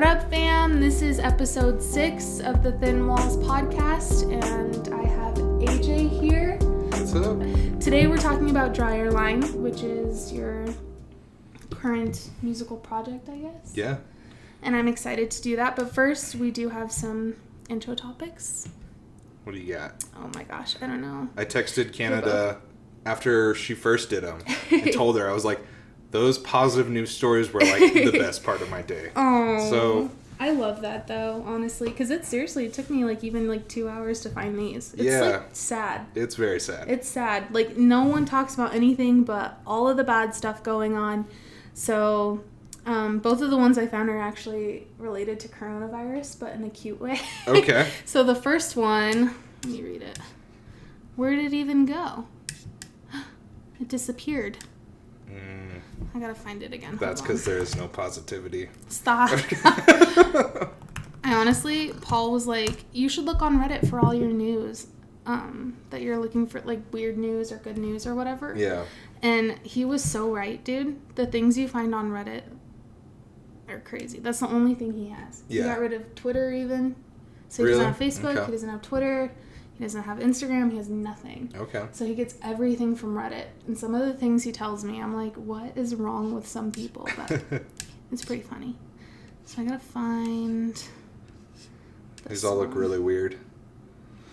What up, fam? This is episode 6 of the Thin Walls podcast, and I have AJ here. What's up? Today we're talking about Dryerline, which is your current musical project, I guess. Yeah. And I'm excited to do that, but first we do have some intro topics. What do you got? Oh my gosh, I don't know. I texted Canada after she first did them and told her, I was like, those positive news stories were like the best part of my day. Oh, so I love that though, honestly, because it took me like even 2 hours to find these. It's like sad. It's very sad. It's sad. Like no one talks about anything but all of the bad stuff going on. So both of the ones I found are actually related to coronavirus, but in a cute way. Okay. So the first one, let me read it. Where did it even go? It disappeared. I gotta find it again. That's because there is no positivity. Stop. I honestly, Paul was like, you should look on Reddit for all your news. That you're looking for, like, weird news or good news or whatever. Yeah. And he was so right, dude. The things you find on Reddit are crazy. That's the only thing he has. Yeah. He got rid of Twitter even. So he Really? doesn't have Facebook. Okay. He doesn't have Twitter. He doesn't have Instagram. He has nothing. Okay. So he gets everything from Reddit. And some of the things he tells me, I'm like, what is wrong with some people? But it's pretty funny. So I gotta find... These all look really weird.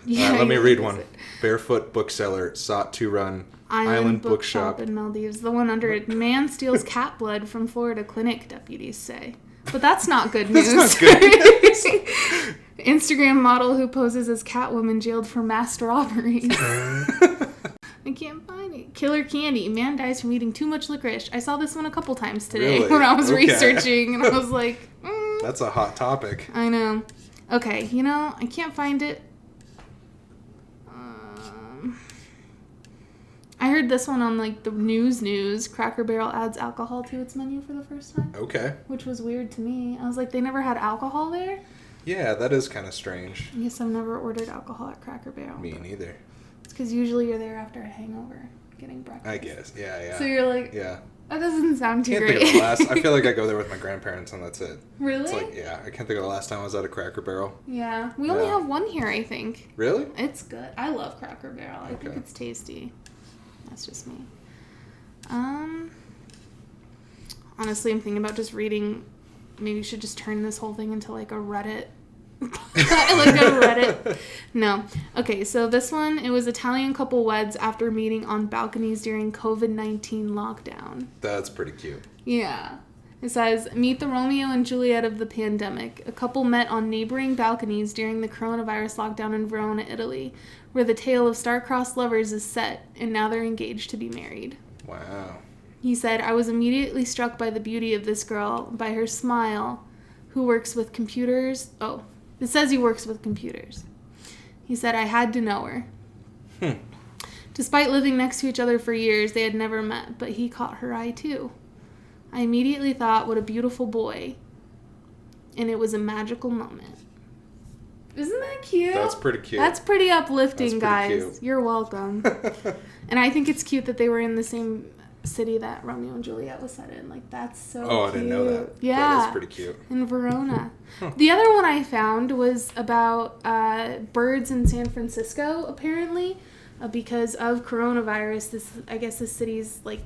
Yeah, let me read one. Barefoot bookseller sought to run Island Bookshop in Maldives. The one under it. Man steals cat blood from Florida clinic, deputies say. But that's not good news. That's not good. Instagram model who poses as Catwoman jailed for mass robberies. I can't find it. Killer candy. Man dies from eating too much licorice. I saw this one a couple times today Really? when I was Okay. researching, and I was like, That's a hot topic. I know. Okay, I can't find it. I heard this one on, like, the news. Cracker Barrel adds alcohol to its menu for the first time. Okay. Which was weird to me. I was like, they never had alcohol there? Yeah, that is kind of strange. I guess I've never ordered alcohol at Cracker Barrel. Me neither. It's because usually you're there after a hangover, getting breakfast. I guess. Yeah. So you're like, yeah. That doesn't sound too Can't great. think of the last. I feel like I go there with my grandparents and that's it. Really? It's like, yeah, I can't think of the last time I was at a Cracker Barrel. Yeah. We only have one here, I think. Really? It's good. I love Cracker Barrel. I think it's tasty. That's just me. Honestly, I'm thinking about just reading. Maybe you should just turn this whole thing into like a Reddit. No. Okay, so this one, it was Italian couple weds after meeting on balconies during COVID-19 lockdown. That's pretty cute. Yeah. It says, meet the Romeo and Juliet of the pandemic. A couple met on neighboring balconies during the coronavirus lockdown in Verona, Italy, where the tale of star-crossed lovers is set, and now they're engaged to be married. Wow. He said, I was immediately struck by the beauty of this girl, by her smile, who works with computers. Oh, it says he works with computers. He said, I had to know her. Despite living next to each other for years, they had never met, but he caught her eye too. I immediately thought, what a beautiful boy. And it was a magical moment. Isn't that cute? That's pretty cute. That's pretty uplifting, That's pretty guys. cute. You're welcome. And I think it's cute that they were in the same city that Romeo and Juliet was set in. Like, that's so cute. I didn't know that. Yeah. That is pretty cute. In Verona. The other one I found was about birds in San Francisco, apparently, because of coronavirus. I guess the city's, like,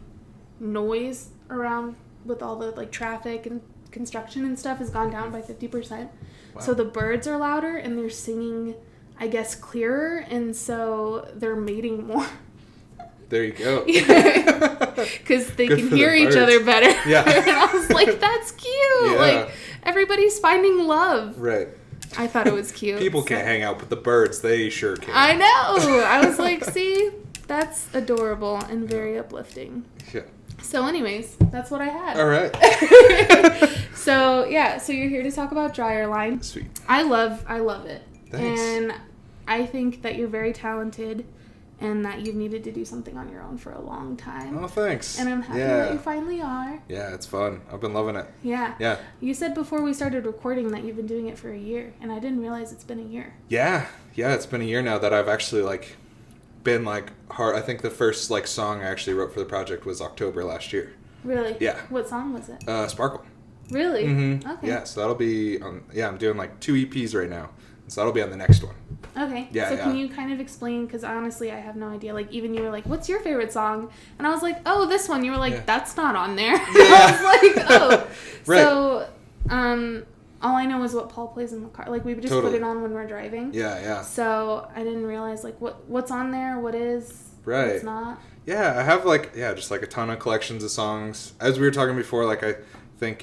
noise around with all the, like, traffic and construction and stuff has gone down by 50%. Wow. So the birds are louder and they're singing, I guess, clearer, and so they're mating more. There you go. Because they can hear each other better. Yeah. And I was like, that's cute. Yeah. Like, everybody's finding love. Right. I thought it was cute. People can't hang out, but the birds, they sure can. I know. I was like, see, that's adorable and very uplifting. Yeah. So anyways, that's what I had. All right. So you're here to talk about Dryerline. Sweet. I love it. Thanks. And I think that you're very talented and that you've needed to do something on your own for a long time. Oh, thanks. And I'm happy that you finally are. Yeah, it's fun. I've been loving it. Yeah. Yeah. You said before we started recording that you've been doing it for a year, and I didn't realize it's been a year. Yeah. Yeah, it's been a year now that I've actually, like, been, like, hard. I think the first, like, song I actually wrote for the project was October last year. Really? Yeah. What song was it? Sparkle. Really? Mm-hmm. Okay. Yeah, so that'll be on. Yeah, I'm doing like 2 EPs right now, so that'll be on the next one. Okay. Yeah, so yeah. can you kind of explain, because honestly I have no idea, like even you were like, what's your favorite song? And I was like, oh, this one. You were like, that's not on there. Yeah. I was like, oh. Right. So all I know is what Paul plays in the car. Like we would just Totally. put it on when we're driving. Yeah. So I didn't realize like what's on there, what is, Right. what's not. Yeah, I have like just like a ton of collections of songs. As we were talking before, like I've been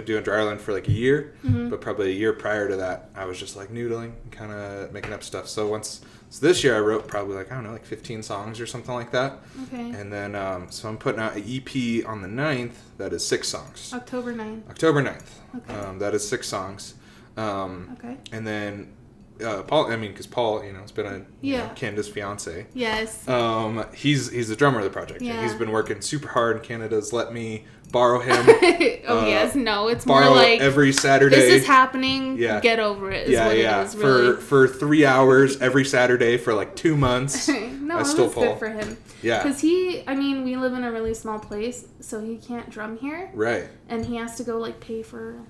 doing Dryerline for like a year, but probably a year prior to that, I was just like noodling, kind of making up stuff. So this year I wrote probably like, I don't know, like 15 songs or something like that. Okay. And then, so I'm putting out an EP on the 9th that is 6 songs. October 9th. October 9th. Okay. That is 6 songs. Okay. And then Paul, because Paul, has been Canada's fiance. Yes. He's the drummer of the project. Yeah. And he's been working super hard, and Canada's let me borrow him. Yes. No, it's more borrow like every Saturday. this is happening. Yeah. Get over it. Is what it is, really. For 3 hours every Saturday for like 2 months. No, I it stole was Paul. good for him. Yeah. Because we live in a really small place, so he can't drum here. Right. And he has to go like pay for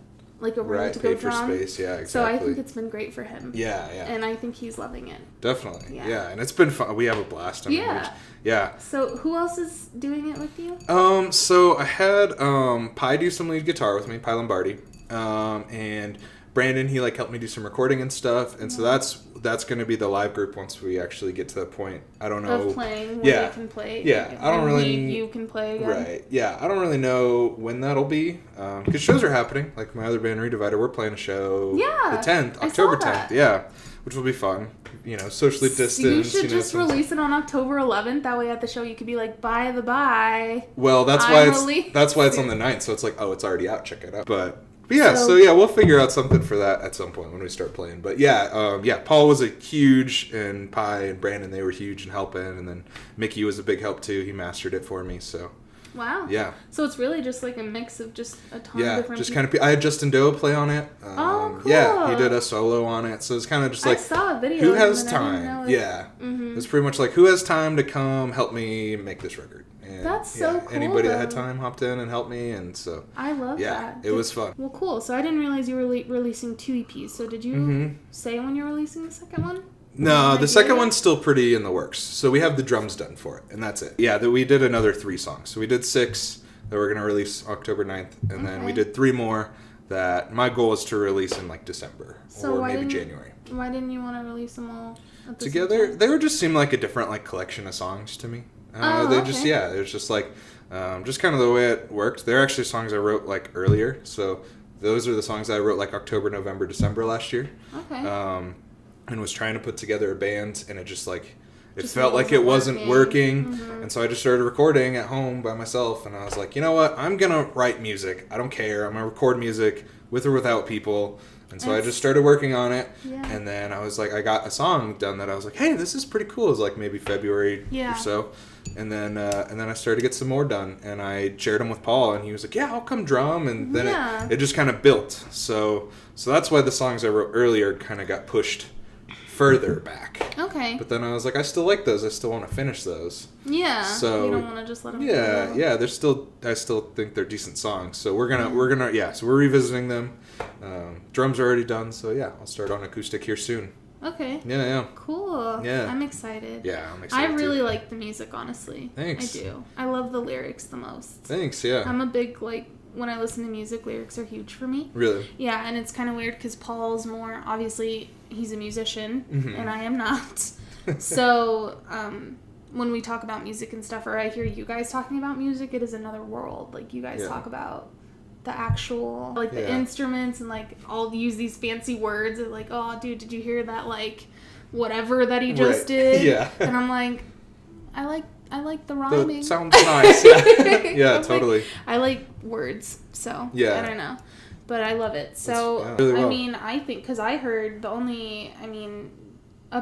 like a room Right. to Pay go for drum. space. Yeah. Exactly. So I think it's been great for him. Yeah. And I think he's loving it. Definitely. Yeah. Yeah. And it's been fun. We have a blast. Yeah. So who else is doing it with you? So I had Pi do some lead guitar with me, Pi Lombardi, and Brandon, he like helped me do some recording and stuff, and so that's going to be the live group once we actually get to the point. I don't know. Of playing where they can play. Yeah, I don't really. You can play again. Right. Yeah, I don't really know when that'll be, because shows are happening. Like my other band, Redivider, we're playing a show. Yeah. The 10th, I October saw that. 10th. Yeah, which will be fun. Socially distanced. You should just release it on October 11th. That way, at the show, you could be like, "By the by." Well, that's why it's on the 9th. So it's like, oh, it's already out. Check it out. But yeah, so we'll figure out something for that at some point when we start playing. But yeah, Paul was a huge, and Pi and Brandon, they were huge in helping, and then Mickey was a big help too. He mastered it for me. So. Wow. Yeah. So it's really just like a mix of just a ton of different just people. kind of. I had Justin Doe play on it. Oh, cool. Yeah, he did a solo on it. So it's kind of just like, I saw a video. who has and I didn't time? know Yeah. Mm-hmm. It's pretty much like, who has time to come help me make this record? And That's so cool. Anybody that had time hopped in and helped me, and so. I love that. Yeah, it was fun. Well, cool. So I didn't realize you were releasing 2 EPs. So did you say when you're releasing the second one? No, the second one's still pretty in the works. So we have the drums done for it, and that's it. Yeah, we did another 3 songs. So we did 6 that we're going to release October 9th, and then we did 3 more that my goal is to release in like December or maybe January. Why didn't you want to release them all at the together? same time? They were just seemed like a different like collection of songs to me. Just it was just like just kind of the way it worked. They're actually songs I wrote like earlier, so those are the songs I wrote like October, November, December last year. Okay. And was trying to put together a band, and it just like it Just felt like it wasn't working. Mm-hmm. And so I just started recording at home by myself, and I was like, you know what, I'm gonna write music. I don't care, I'm gonna record music with or without people. And so I just started working on it. And then I was like, I got a song done that I was like, hey, this is pretty cool. It was like maybe February or so. And then I started to get some more done, and I shared them with Paul, and he was like, yeah, I'll come drum. And then it just kind of built. So that's why the songs I wrote earlier kind of got pushed further back. Okay. But then I was like, I still like those. I still want to finish those. Yeah. So you don't want to just let them go. Yeah. I still think they're decent songs. So we're gonna so we're revisiting them. Drums are already done. So yeah, I'll start on acoustic here soon. Okay. Yeah. Cool. Yeah. I'm excited. Yeah, I'm excited. I really like the music, honestly. Thanks. I do. I love the lyrics the most. Thanks. Yeah. I'm a big when I listen to music, lyrics are huge for me. Really? Yeah, and it's kind of weird because Paul's more, obviously, he's a musician, and I am not. So, when we talk about music and stuff, or I hear you guys talking about music, it is another world. Like, you guys talk about the actual, like, the instruments, and, like, I'll use these fancy words, and, like, oh, dude, did you hear that, like, whatever that he just did? Yeah. And I'm like, I like the rhyming. That sounds nice. Yeah, totally. Like, I like words, so I don't know, but I love it. So really well. I mean, I think because I heard up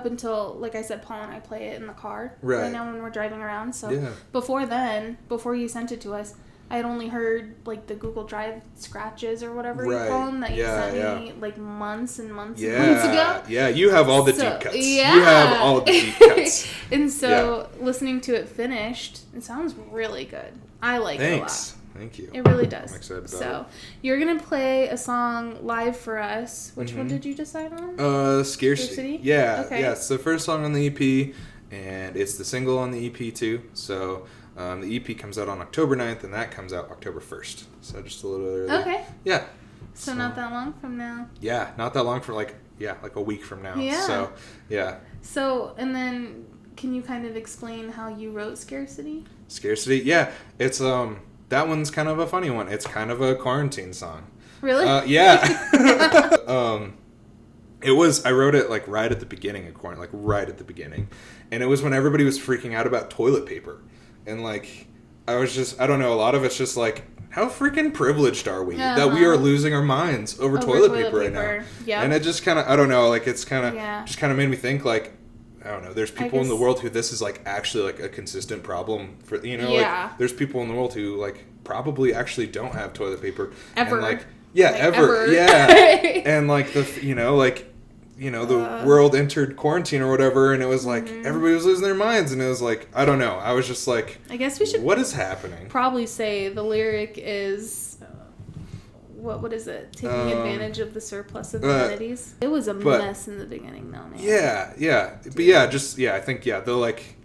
until, like I said, Paul and I play it in the car right now when we're driving around. So before you sent it to us, I had only heard like the Google Drive scratches or whatever you call them that you sent me like months and months and months ago. Yeah, you have all the deep cuts. Yeah. You have all the deep cuts. And so listening to it finished, it sounds really good. I like it a lot. Thank you. It really does. I'm excited about so, you're going to play a song live for us. Which one did you decide on? Scarcity. Yeah. Okay. Yeah, it's the first song on the EP, and it's the single on the EP, too. So, the EP comes out on October 9th, and that comes out October 1st. So, just a little bit early. Okay. Yeah. So, not that long from now. Yeah, not that long for like a week from now. Yeah. So, yeah. So, and then can you kind of explain how you wrote Scarcity? Scarcity? Yeah. It's, that one's kind of a funny one. It's kind of a quarantine song. Really? Yeah. I wrote it like right at the beginning of quarantine, like right at the beginning. And it was when everybody was freaking out about toilet paper. And like, I don't know, a lot of it's just like, how freaking privileged are we that we are losing our minds over toilet paper right now? Yep. And it just kind of, I don't know, like it's kind of, just kind of made me think like, I don't know, there's people in the world who this is like actually like a consistent problem for, like there's people in the world who like probably actually don't have toilet paper. Ever. And like, ever. Yeah. And like the world entered quarantine or whatever, and it was like everybody was losing their minds, and it was like, I don't know, I was just like, I guess we should what is happening? Probably say the lyric is what is it? Taking advantage of the surplus of amenities. It was a mess in the beginning though, man. Yeah. Dude. I think they're like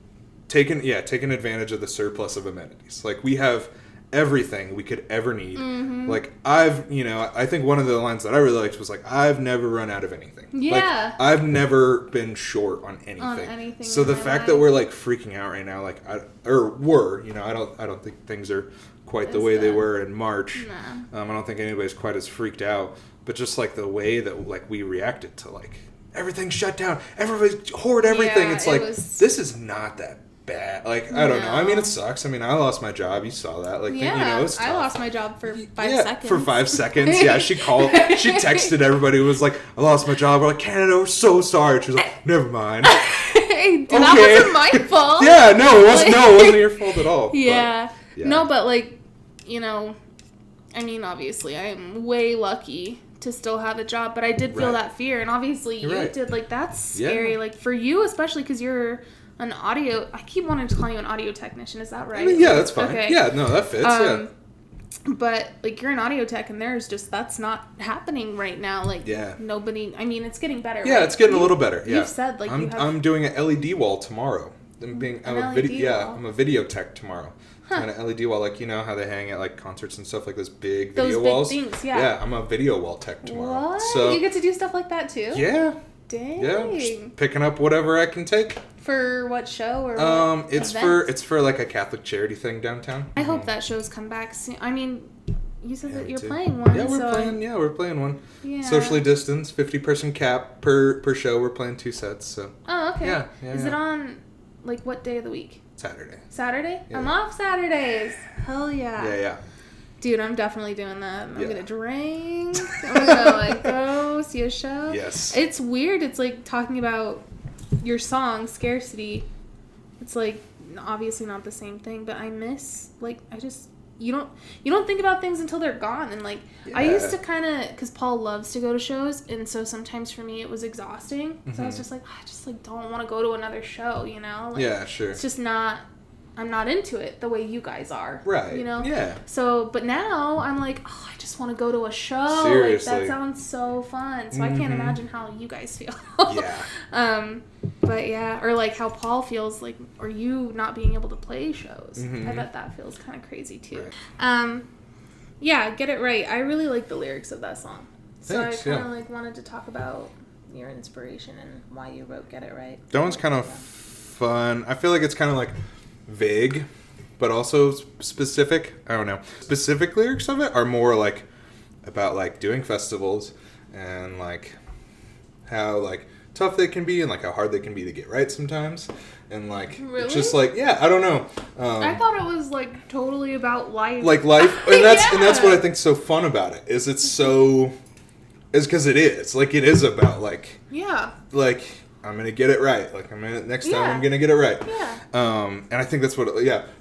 taking advantage of the surplus of amenities. Like we have everything we could ever need. Like I think one of the lines that I really liked was like, I've never run out of anything. Yeah. Like, I've never been short on anything. So the fact that we're like freaking out right now, like I don't think things are quite the way they were in March. Nah. I don't think anybody's quite as freaked out, but just like the way that like we reacted to like everything shut down, everybody hoard everything. It's like, this is not that bad. Like, I don't know. I mean, it sucks. I mean, I lost my job. You saw that. Like, it's tough. I lost my job for 5 seconds. For 5 seconds. Yeah, she texted everybody. It was like, I lost my job. We're like, Canada, we're so sorry. She was like, never mind. That wasn't my fault. Yeah, no, it wasn't your fault at all. Yeah. No, but like, I mean, obviously, I am way lucky to still have a job, but I did feel that fear, and obviously you did. Like, that's scary. Yeah. Like, for you, especially because you're an audio... I keep wanting to call you an audio technician. Is that right? I mean, yeah, that's fine. Okay. Yeah, no, that fits, But, like, you're an audio tech, and that's not happening right now. Like, nobody... I mean, it's getting better, Yeah, it's getting a little better, You've said, like, I'm doing an LED wall tomorrow. I'm a video tech tomorrow. And an LED wall, like, you know how they hang at, like, concerts and stuff, like those big video walls? Those big things, yeah. Yeah, I'm a video wall tech tomorrow. What? So, you get to do stuff like that, too? Yeah. Dang. Yeah, just picking up whatever I can take. For what show or what it's for like a Catholic charity thing downtown. I hope that show's come back soon. I mean, you said that you're playing one. Yeah, we're playing one. Yeah. Socially distanced, 50-person cap per show. We're playing 2 sets, so. Oh, okay. Yeah. Is it on, like, what day of the week? Saturday? Yeah. I'm off Saturdays. Hell yeah. Yeah. Dude, I'm definitely doing that. I'm gonna drink. I'm gonna like go see a show. Yes. It's weird. It's like talking about your song Scarcity. It's like obviously not the same thing, but I miss you don't think about things until they're gone. And like I used to kind of, because Paul loves to go to shows, and so sometimes for me it was exhausting. So I was just like, I just like don't want to go to another show, you know? Like, yeah, sure. It's just not. I'm not into it the way you guys are. Right. You know? Yeah. So, but now I'm like, I just want to go to a show. Seriously. Like, that sounds so fun. So I can't imagine how you guys feel. Yeah. But yeah, or like how Paul feels like, or you not being able to play shows. I bet that feels kind of crazy too. Right. Yeah, Get It Right. I really like the lyrics of that song. So Thanks, I kind of like wanted to talk about your inspiration and why you wrote Get It Right. That one's kind of fun. I feel like it's kind of like vague, but also specific. I don't know. Specific lyrics of it are more like about like doing festivals and like how like tough they can be and like how hard they can be to get right sometimes. And like it's just like I don't know. I thought it was like totally about life. Like life, and that's what I think's so fun about it. Is it's so is because it is like it is about like like. I'm going to get it right. Like, next time I'm going to get it right. Yeah. And I think that's what,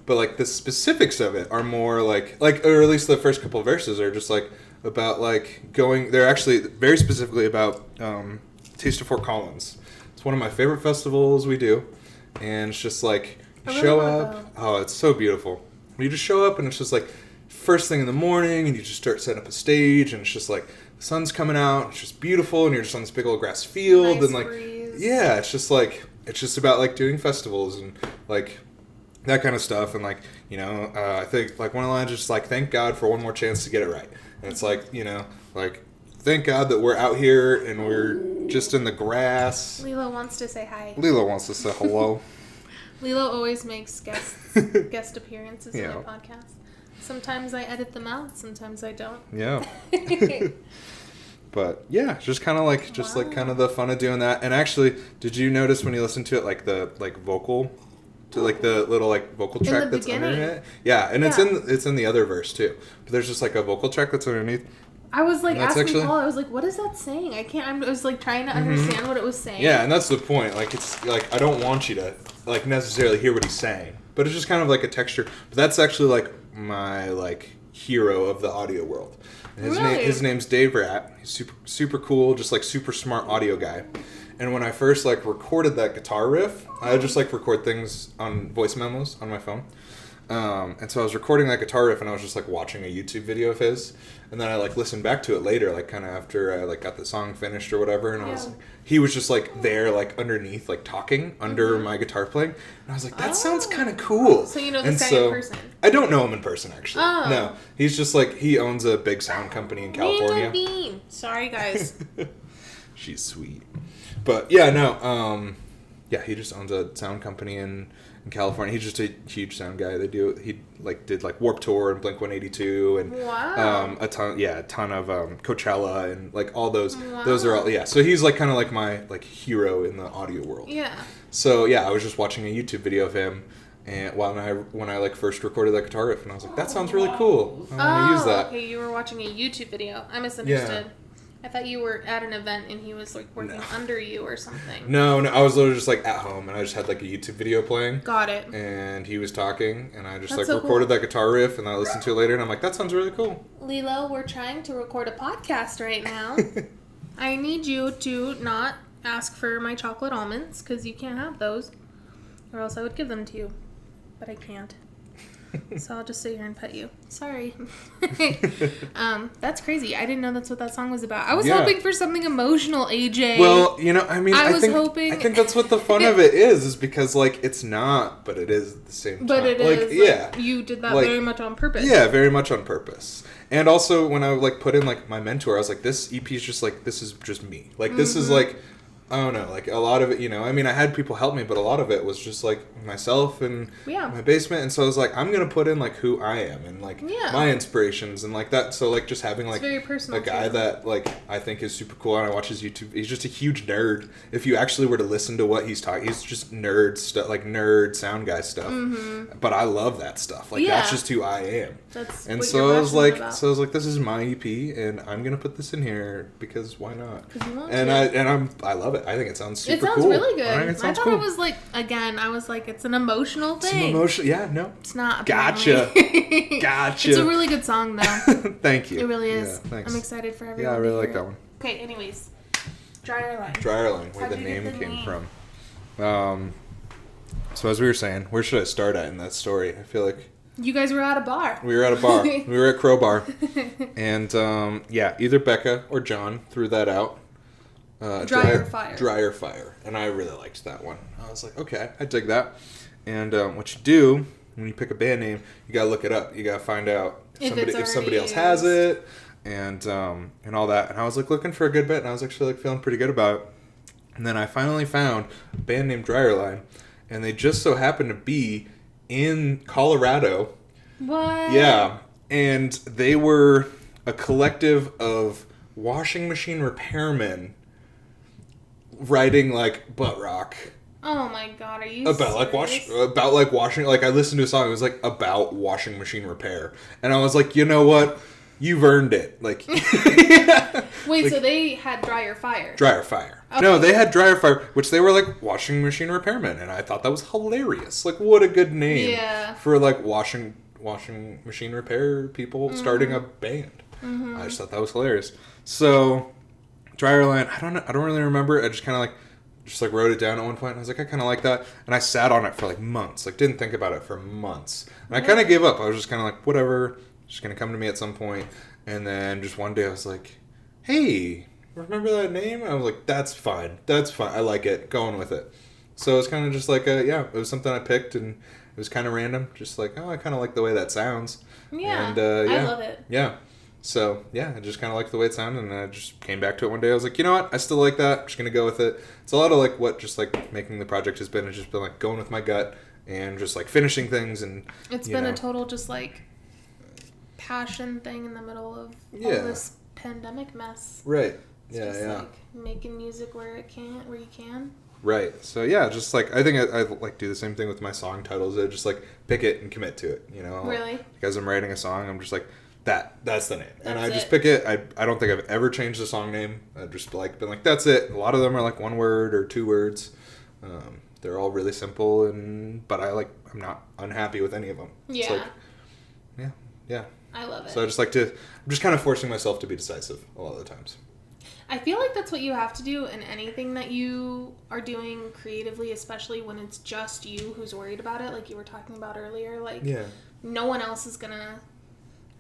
but like the specifics of it are more like, or at least the first couple of verses are just like about like they're actually very specifically about Taste of Fort Collins. It's one of my favorite festivals we do. And it's just like, show up. Oh, it's so beautiful. You just show up and it's just like first thing in the morning, and you just start setting up a stage, and it's just like the sun's coming out, it's just beautiful, and you're just on this big old grass field, nice and like breeze. yeah, it's just about like doing festivals and like that kind of stuff, and like I think like one of the lines is just like, thank God for one more chance to get it right, and it's like like thank God that we're out here and we're just in the grass. Lilo wants to say hi. Lilo wants to say hello. Lilo always makes guest appearances in my podcast. Sometimes I edit them out, sometimes I don't. Yeah. But yeah, just kind of like like kind of the fun of doing that. And actually, did you notice when you listen to it, like the like vocal, to like the little like vocal track that's beginning. underneath it? Yeah, and it's in the other verse too. But there's just like a vocal track that's underneath. I was like asking Paul, I was like, what is that saying? I was like trying to understand what it was saying. Yeah, and that's the point. Like it's like I don't want you to like necessarily hear what he's saying, but it's just kind of like a texture. But that's actually like my like hero of the audio world. And his name's Dave Ratt. He's super cool, just like super smart audio guy. And when I first like recorded that guitar riff, I just like record things on voice memos on my phone. And so I was recording that guitar riff, and I was just like watching a YouTube video of his, and then I like listened back to it later, like kind of after I like got the song finished or whatever, and I was like, he was just like there, like underneath, like talking under my guitar playing, and I was like, that sounds kind of cool. So you know this guy in person? I don't know him in person actually. Oh. No, he's just like he owns a big sound company in California. Bean. Sorry guys. She's sweet, but yeah, no, yeah, he just owns a sound company in California. He's just a huge sound guy. He like did like Warped Tour and Blink-182 and a ton of Coachella and like all those. Wow. Those are all So he's like kind of like my like hero in the audio world. Yeah. So yeah, I was just watching a YouTube video of him, and when I like first recorded that guitar riff, and I was like, that sounds really cool. I want to use that. Okay, you were watching a YouTube video. I misunderstood. Yeah. I thought you were at an event and he was like working under you or something. No, I was literally just like at home, and I just had like a YouTube video playing. Got it. And he was talking, and I just recorded that guitar riff, and I listened to it later, and I'm like, that sounds really cool. Lilo, we're trying to record a podcast right now. I need you to not ask for my chocolate almonds, because you can't have those, or else I would give them to you. But I can't. So I'll just sit here and pet you. Sorry. That's crazy. I didn't know that's what that song was about. I was hoping for something emotional, AJ. Well, I mean, I think that's what the fun of it is because, like, it's not, but it is at the same time. But it is. Yeah. Like, you did that very much on purpose. Yeah, very much on purpose. And also, when I, like, put in, like, my mentor, I was like, this EP is just, like, this is just me. Like, this is, like... I don't know, like a lot of it, I mean, I had people help me, but a lot of it was just like myself and my basement. And so I was like, I'm going to put in like who I am and like my inspirations and like that. So like just having like very personal a guy that like I think is super cool, and I watch his YouTube. He's just a huge nerd. If you actually were to listen to what he's talking, he's just nerd stuff, like nerd sound guy stuff. Mm-hmm. But I love that stuff. Like that's just who I am. That's and what so you're I was like, about. so I was like, this is my EP, and I'm going to put this in here because why not? Because you want and to. I love it. I think it sounds super cool. It sounds really good. I thought it was like, again, I was like, it's an emotional thing. Some emotional, yeah, no. It's not. Gotcha. It's a really good song, though. Thank you. It really is. Yeah, thanks. I'm excited for everyone. Yeah, I really like it. that one. Okay, anyways. Dryerline. Dryerline, where the name came from. So as we were saying, where should I start at in that story? I feel like... You guys were at a bar. We were at a bar. We were at Crowbar. And, either Becca or John threw that out. Dryer Fire. Dryer Fire. And I really liked that one. I was like, okay, I dig that. And what you do, when you pick a band name, you gotta look it up. You gotta find out if somebody else has it and all that. And I was like looking for a good bit, and I was actually like feeling pretty good about it. And then I finally found a band named Dryerline, and they just so happened to be in Colorado. What? Yeah. And they were a collective of washing machine repairmen writing like butt rock. Oh my god, are you serious? About washing, like I listened to a song, it was like about washing machine repair. And I was like, you know what? You've earned it. Like Wait, so they had Dryer Fire. Dryer Fire. Okay. No, they had Dryer Fire, which they were like washing machine repairmen, and I thought that was hilarious. Like what a good name for like washing machine repair people starting a band. Mm-hmm. I just thought that was hilarious. So Dryerline, I don't really remember. I just kind of like wrote it down at one point, and I was like, I kind of like that. And I sat on it for like months. Like didn't think about it for months. And I kind of gave up. I was just kind of like, whatever. just going to come to me at some point. And then just one day I was like, hey, remember that name? I was like, that's fine. I like it. Going with it. So it's kind of just like, it was something I picked, and it was kind of random. Just like, I kind of like the way that sounds. Yeah, and, I love it. Yeah. So, I just kind of liked the way it sounded, and I just came back to it one day. I was like, you know what? I still like that. I'm just going to go with it. It's a lot of, like, what just, like, making the project has been. It's just been, like, going with my gut and just, like, finishing things. And it's been a total just, like, passion thing in the middle of all this pandemic mess. Right. It's just, like, making music where you can. Right. So, just, like, I think I like, do the same thing with my song titles. I just, like, pick it and commit to it, you know? Really? Because I'm writing a song, I'm just, like, that's the name. And I just pick it. I don't think I've ever changed the song name. I've just, like, been like, that's it. A lot of them are, like, 1 word or 2 words. They're all really simple, but I'm not unhappy with any of them. Yeah. It's like, yeah. I love it. So I just I'm just kind of forcing myself to be decisive a lot of the times. I feel like that's what you have to do in anything that you are doing creatively, especially when it's just you who's worried about it, like you were talking about earlier. Like, no one else is gonna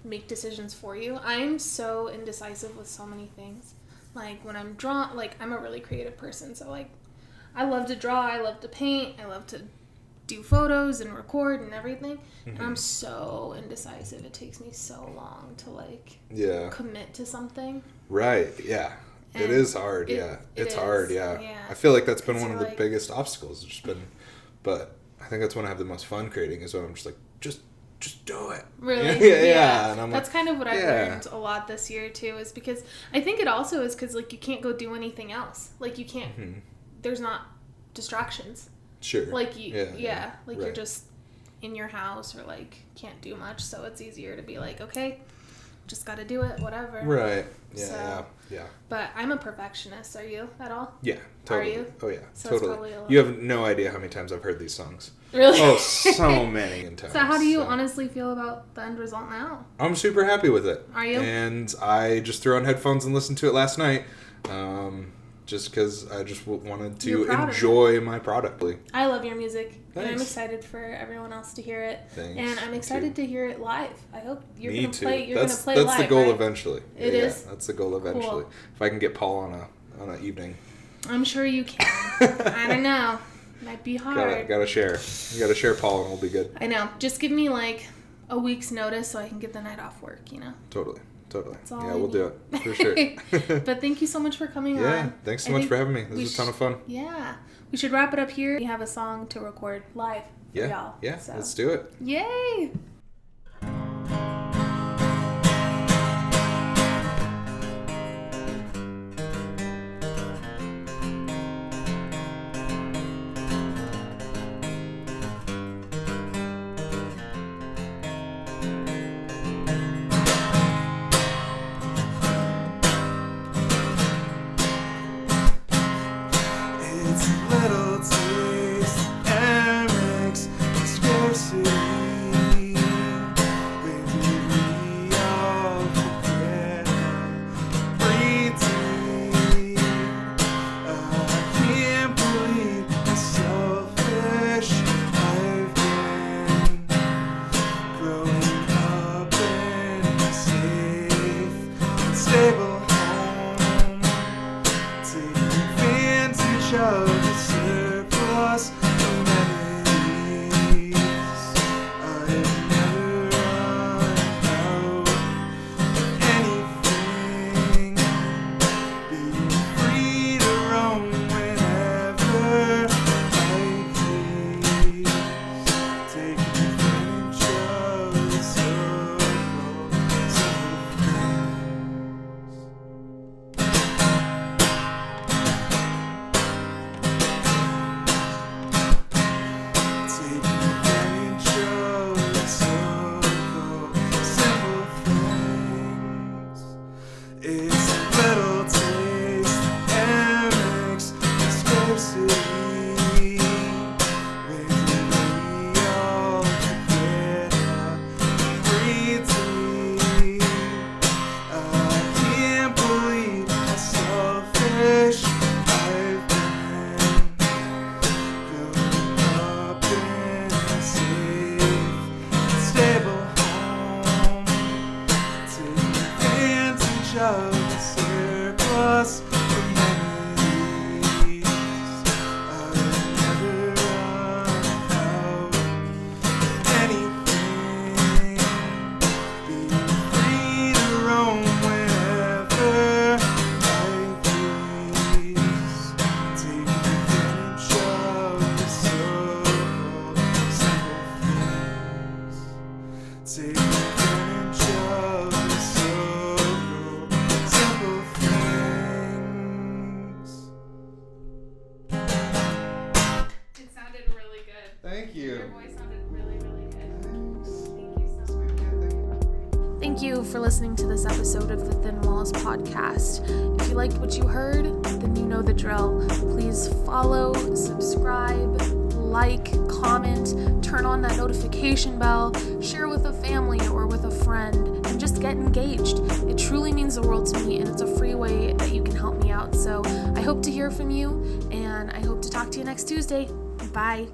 make decisions for you. I'm so indecisive with so many things. Like, when I'm drawn, like, I'm a really creative person, so, like, I love to draw, I love to paint, I love to do photos and record and everything. And I'm so indecisive. It takes me so long to, like, commit to something. Right, yeah. And it is hard, It's hard, I feel like that's been one of the biggest obstacles. But I think that's when I have the most fun creating, is when I'm just like, just do it. Really? Yeah. And I'm that's kind of what I've learned a lot this year, too, is because I think it also is because, like, you can't go do anything else. Like, you can't, there's not distractions. Sure. Like, you're just in your house, or, like, can't do much, so it's easier to be like, okay, just gotta do it, whatever. Right. Yeah. But I'm a perfectionist. Are you at all? Yeah, totally. Are you? Oh, yeah, so totally. You have no idea how many times I've heard these songs. Really? Oh, so many times. So how do you honestly feel about the end result now? I'm super happy with it. Are you? And I just threw on headphones and listened to it last night. Just because I just wanted to enjoy my product. I love your music. Thanks. And I'm excited for everyone else to hear it. Thanks. And I'm excited to hear it live. I hope you're going to play. You're going to play live. That's the goal right? eventually. It is. That's the goal eventually. Cool. If I can get Paul on an evening. I'm sure you can. I don't know. Might be hard. Gotta share. You gotta share Paul, and we'll be good. I know. Just give me like a week's notice so I can get the night off work. You know. Totally. Yeah, we'll do it for sure. But thank you so much for coming on. Yeah, thanks so much for having me. This was a ton of fun. Yeah, we should wrap it up here. We have a song to record live for y'all. Yeah, so. Let's do it. Yay! of the surplus of memories. I'll never run out of anything. Be free to roam wherever I please. Take advantage of the so-called simple things. Take advantage of the so-called simple things. It sounded really good. Thank you. Your voice sounded really, really good. Thanks. Thank you so much. Thank you. Thank you for listening to this episode of the Thin Walls podcast. If you liked what you heard, then you know the drill. Please follow, subscribe, like, comment, turn on that notification bell, share with a family or with a friend, and just get engaged. It truly means the world to me, and it's a free way that you can help me out. So I hope to hear from you, and I hope to talk to you next Tuesday. Bye.